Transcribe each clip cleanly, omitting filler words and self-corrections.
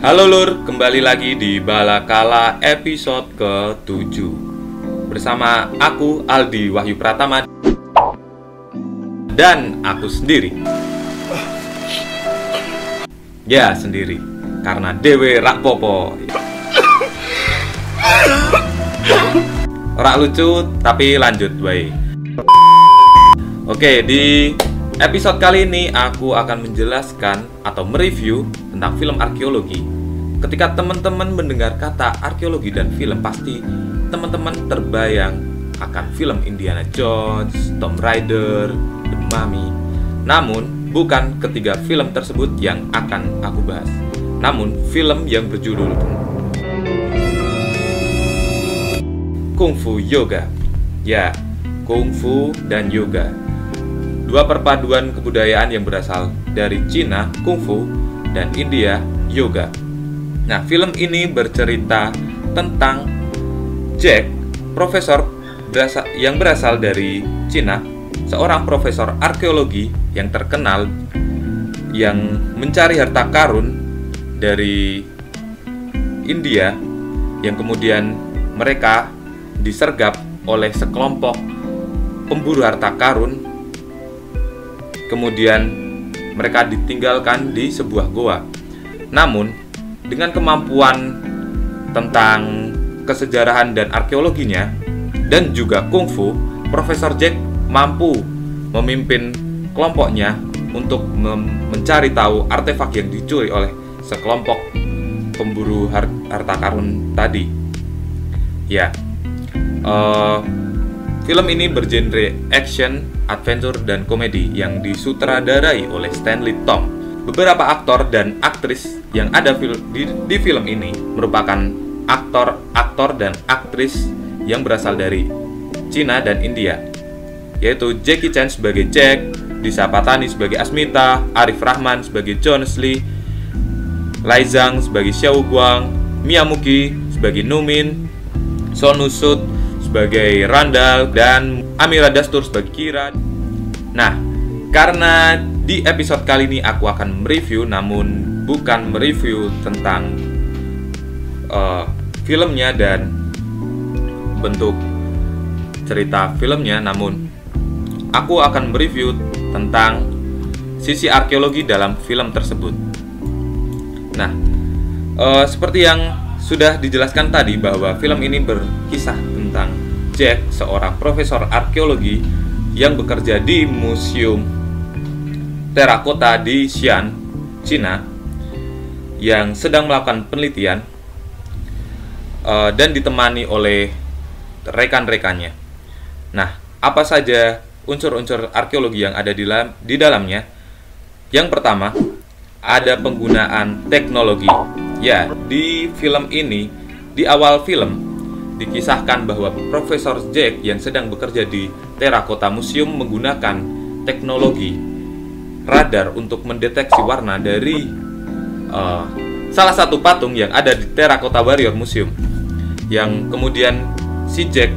Halo Lur, kembali lagi di Balakala episode ke-7 bersama aku Aldi Wahyu Pratama dan aku sendiri. Ya sendiri, karena dewe rak popo. Rak lucu tapi lanjut baik. Oke, di episode kali ini aku akan menjelaskan atau mereview tentang film arkeologi. Ketika teman-teman mendengar kata arkeologi dan film, pasti teman-teman terbayang akan film Indiana Jones, Tomb Raider, The Mummy. Namun, bukan ketiga film tersebut yang akan aku bahas. Namun, film yang berjudul Kung Fu Yoga. Ya, Kung Fu dan Yoga. Dua perpaduan kebudayaan yang berasal dari Cina, Kung Fu, dan India, Yoga. Nah, film ini bercerita tentang Jack, profesor yang berasal dari Cina, seorang profesor arkeologi yang terkenal yang mencari harta karun dari India, yang kemudian mereka disergap oleh sekelompok pemburu harta karun. Kemudian mereka ditinggalkan di sebuah goa. Namun, dengan kemampuan tentang kesejarahan dan arkeologinya dan juga kungfu, Profesor Jack mampu memimpin kelompoknya untuk mencari tahu artefak yang dicuri oleh sekelompok pemburu harta karun tadi. Ya, film ini bergenre action, adventure, dan komedi yang disutradarai oleh Stanley Tong. Beberapa aktor dan aktris yang ada di film ini merupakan aktor dan aktris yang berasal dari Cina dan India, yaitu Jackie Chan sebagai Jack, Disha Patani sebagai Asmita, Arif Rahman sebagai Jones Lee, Lai Zhang sebagai Xiao Guang, Mia Muki sebagai Numin, Sonu Sood sebagai Randall, dan Amira Dastur sebagai Kira. Nah, karena di episode kali ini aku akan mereview, namun bukan mereview tentang filmnya dan bentuk cerita filmnya, namun aku akan mereview tentang sisi arkeologi dalam film tersebut. Nah, seperti yang sudah dijelaskan tadi bahwa film ini berkisah tentang Jack, seorang profesor arkeologi yang bekerja di Museum Terakota di Xi'an, Cina, yang sedang melakukan penelitian dan ditemani oleh rekan-rekannya. Nah, apa saja unsur-unsur arkeologi yang ada di dalamnya? Yang pertama, ada penggunaan teknologi. Ya, di film ini, di awal film, dikisahkan bahwa Profesor Jack yang sedang bekerja di Terakota Museum menggunakan teknologi radar untuk mendeteksi warna dari salah satu patung yang ada di Terakota Warrior Museum, yang kemudian si Jack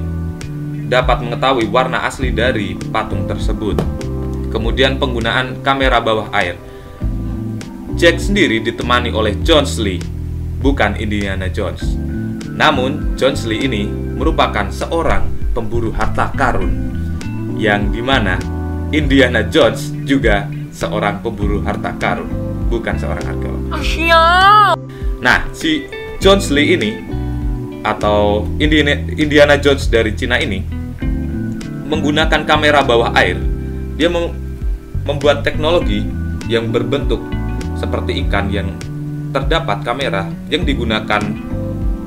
dapat mengetahui warna asli dari patung tersebut. Kemudian penggunaan kamera bawah air. Jack sendiri ditemani oleh Jones Lee, bukan Indiana Jones. Namun Jones Lee ini merupakan seorang pemburu harta karun, yang dimana Indiana Jones juga seorang pemburu harta karun, bukan seorang arkeolog. Nah, si Jones Lee ini atau Indiana Jones dari Cina ini menggunakan kamera bawah air. Dia membuat teknologi yang berbentuk seperti ikan, yang terdapat kamera yang digunakan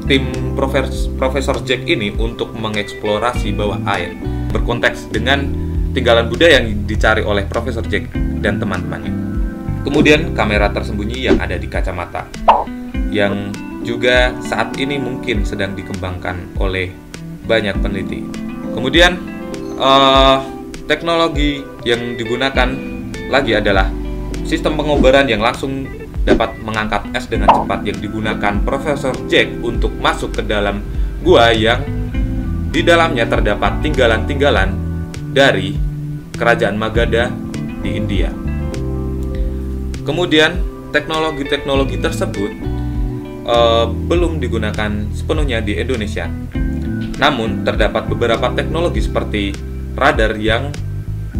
tim Profesor Jack ini untuk mengeksplorasi bawah air, berkonteks dengan tinggalan budaya yang dicari oleh Profesor Jack dan teman-temannya. Kemudian kamera tersembunyi yang ada di kacamata, yang juga saat ini mungkin sedang dikembangkan oleh banyak peneliti. Kemudian teknologi yang digunakan lagi adalah sistem pengobaran yang langsung dapat mengangkat es dengan cepat, yang digunakan Profesor Jack untuk masuk ke dalam gua yang di dalamnya terdapat tinggalan-tinggalan dari kerajaan Magadha di India. Kemudian teknologi-teknologi tersebut belum digunakan sepenuhnya di Indonesia. Namun terdapat beberapa teknologi seperti radar yang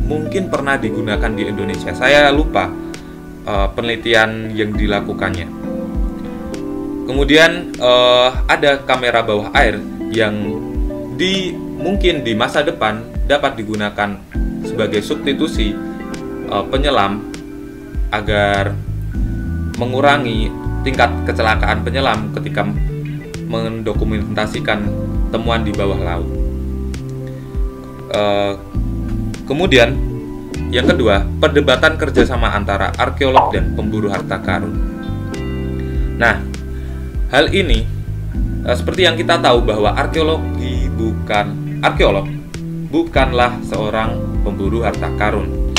mungkin pernah digunakan di Indonesia. Saya lupa penelitian yang dilakukannya. Kemudian ada kamera bawah air yang mungkin di masa depan dapat digunakan sebagai substitusi penyelam agar mengurangi tingkat kecelakaan penyelam ketika mendokumentasikan temuan di bawah laut. Kemudian yang kedua, perdebatan kerjasama antara arkeolog dan pemburu harta karun. Nah, hal ini seperti yang kita tahu bahwa arkeolog bukanlah seorang pemburu harta karun.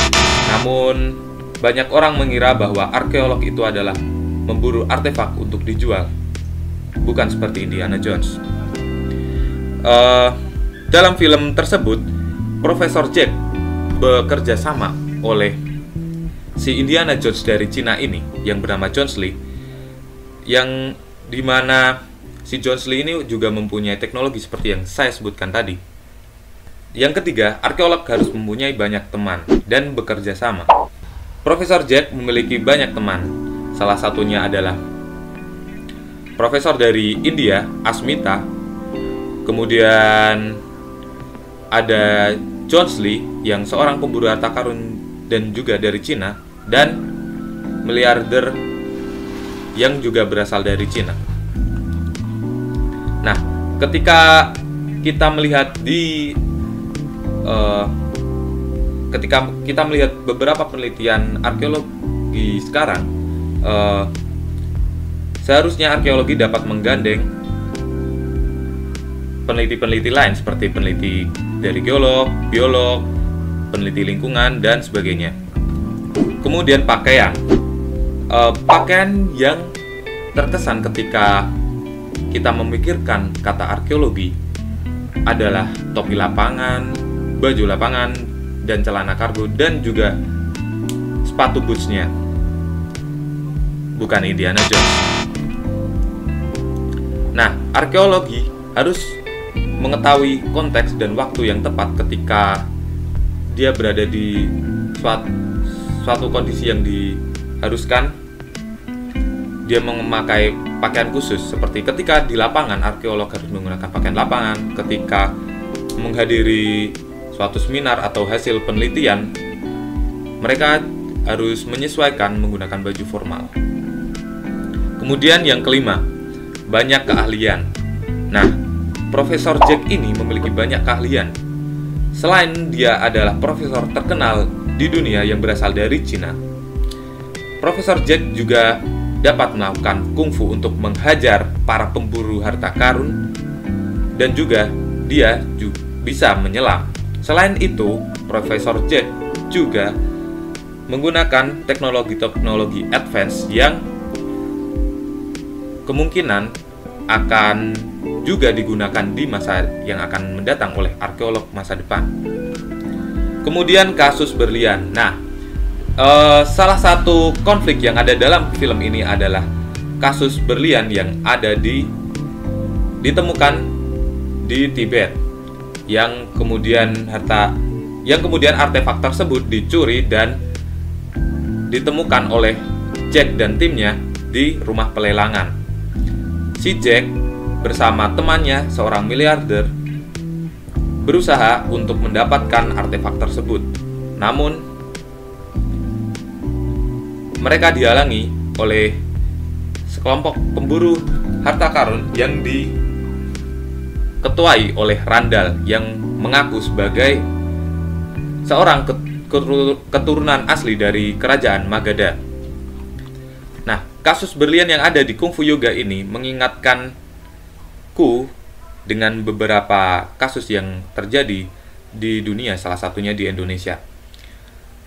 Namun banyak orang mengira bahwa arkeolog itu adalah memburu artefak untuk dijual, bukan seperti Indiana Jones. Dalam film tersebut, Profesor Jack bekerja sama oleh si Indiana Jones dari Cina ini yang bernama Jones Lee, yang dimana si Jones Lee ini juga mempunyai teknologi seperti yang saya sebutkan tadi. Yang ketiga, arkeolog harus mempunyai banyak teman dan bekerja sama. Profesor Jack memiliki banyak teman. Salah satunya adalah profesor dari India, Asmita. Kemudian ada Jones Lee yang seorang pemburu harta karun dan juga dari Cina, dan miliarder yang juga berasal dari Cina. Nah, ketika kita melihat beberapa penelitian arkeologi sekarang, seharusnya arkeologi dapat menggandeng peneliti-peneliti lain seperti peneliti dari geolog, biolog, peneliti lingkungan, dan sebagainya. Kemudian pakaian yang terkesan ketika kita memikirkan kata arkeologi adalah topi lapangan, baju lapangan, dan celana kargo, dan juga sepatu bootsnya. Bukan Indiana Jones. Nah, arkeologi harus mengetahui konteks dan waktu yang tepat ketika dia berada di suatu kondisi yang diharuskan dia memakai pakaian khusus. Seperti ketika di lapangan, arkeolog harus menggunakan pakaian lapangan. Ketika menghadiri suatu seminar atau hasil penelitian, mereka harus menyesuaikan menggunakan baju formal. Kemudian yang kelima, banyak keahlian. Nah, Profesor Jack ini memiliki banyak keahlian. Selain dia adalah profesor terkenal di dunia yang berasal dari Cina, Profesor Jack juga dapat melakukan kungfu untuk menghajar para pemburu harta karun, dan juga dia bisa menyelam. Selain itu, Profesor Jack juga menggunakan teknologi-teknologi advance yang kemungkinan akan juga digunakan di masa yang akan mendatang oleh arkeolog masa depan. Kemudian kasus berlian. Nah, salah satu konflik yang ada dalam film ini adalah kasus berlian yang ditemukan di Tibet, yang kemudian artefak tersebut dicuri dan ditemukan oleh Jack dan timnya di rumah pelelangan. Si Jack bersama temannya, seorang miliarder, berusaha untuk mendapatkan artefak tersebut. Namun, mereka dihalangi oleh sekelompok pemburu harta karun yang diketuai oleh Randall yang mengaku sebagai seorang keturunan asli dari kerajaan Magadha. Nah, kasus berlian yang ada di Kungfu Yoga ini mengingatkanku dengan beberapa kasus yang terjadi di dunia, salah satunya di Indonesia.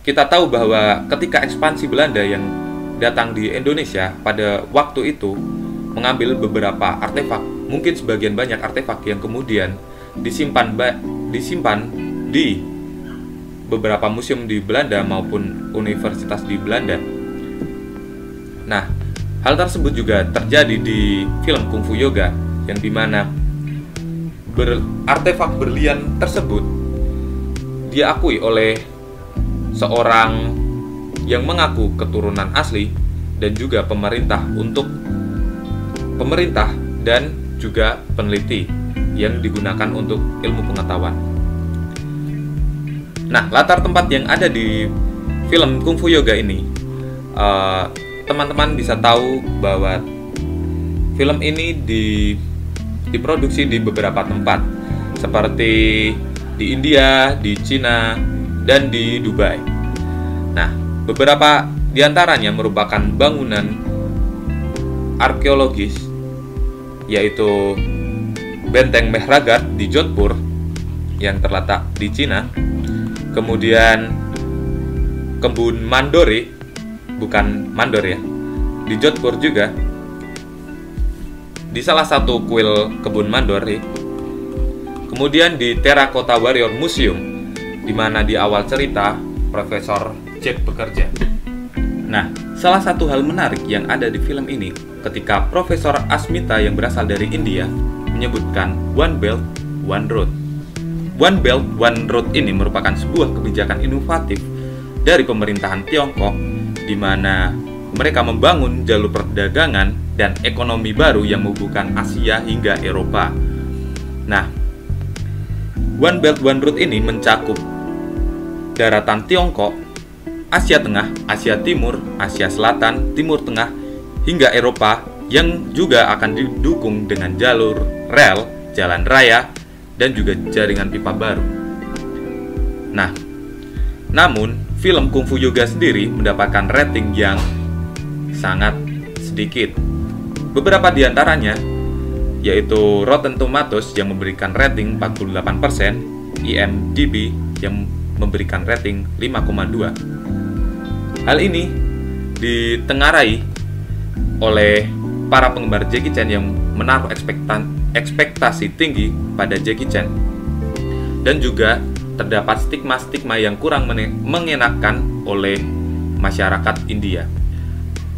Kita tahu bahwa ketika ekspansi Belanda yang datang di Indonesia pada waktu itu mengambil beberapa artefak, mungkin sebagian banyak artefak yang kemudian disimpan di beberapa museum di Belanda maupun universitas di Belanda. Nah, Hal tersebut juga terjadi di film Kung Fu Yoga, yang dimana artefak berlian tersebut diakui oleh seorang yang mengaku keturunan asli dan juga pemerintah dan juga peneliti yang digunakan untuk ilmu pengetahuan. Nah, latar tempat yang ada di film Kung Fu Yoga ini, teman-teman bisa tahu bahwa film ini diproduksi di beberapa tempat, seperti di India, di Cina, dan di Dubai. Nah, beberapa diantaranya merupakan bangunan arkeologis, yaitu Benteng Mehragarh di Jodhpur yang terletak di Cina, kemudian kebun Mandori, bukan Mandor ya, di Jodhpur juga, di salah satu kuil kebun Mandori. Kemudian di Terracotta Warrior Museum, di mana di awal cerita Profesor Jack bekerja. Nah, salah satu hal menarik yang ada di film ini, ketika Profesor Asmita yang berasal dari India menyebutkan One Belt, One Road. One Belt, One Road ini merupakan sebuah kebijakan inovatif dari pemerintahan Tiongkok, di mana mereka membangun jalur perdagangan dan ekonomi baru yang menghubungkan Asia hingga Eropa. Nah, One Belt, One Road ini mencakup daratan Tiongkok, Asia Tengah, Asia Timur, Asia Selatan, Timur Tengah, hingga Eropa, yang juga akan didukung dengan jalur rel, jalan raya, dan juga jaringan pipa baru. Nah, namun film Kung Fu Yoga sendiri mendapatkan rating yang sangat sedikit. Beberapa di antaranya yaitu Rotten Tomatoes yang memberikan rating 48%, IMDb yang memberikan rating 5,2. Hal ini ditengarai oleh para penggemar Jackie Chan yang menaruh ekspektasi tinggi pada Jackie Chan, dan juga terdapat stigma-stigma yang kurang mengenakan oleh masyarakat India.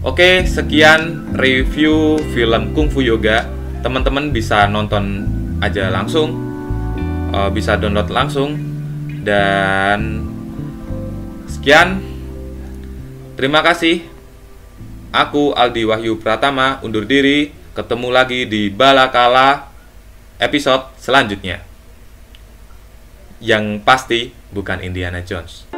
Oke, sekian review film Kung Fu Yoga. Teman-teman bisa nonton aja langsung, bisa download langsung, dan sekian. Terima kasih. Aku Aldi Wahyu Pratama undur diri. Ketemu lagi di Balakala episode selanjutnya. Yang pasti bukan Indiana Jones.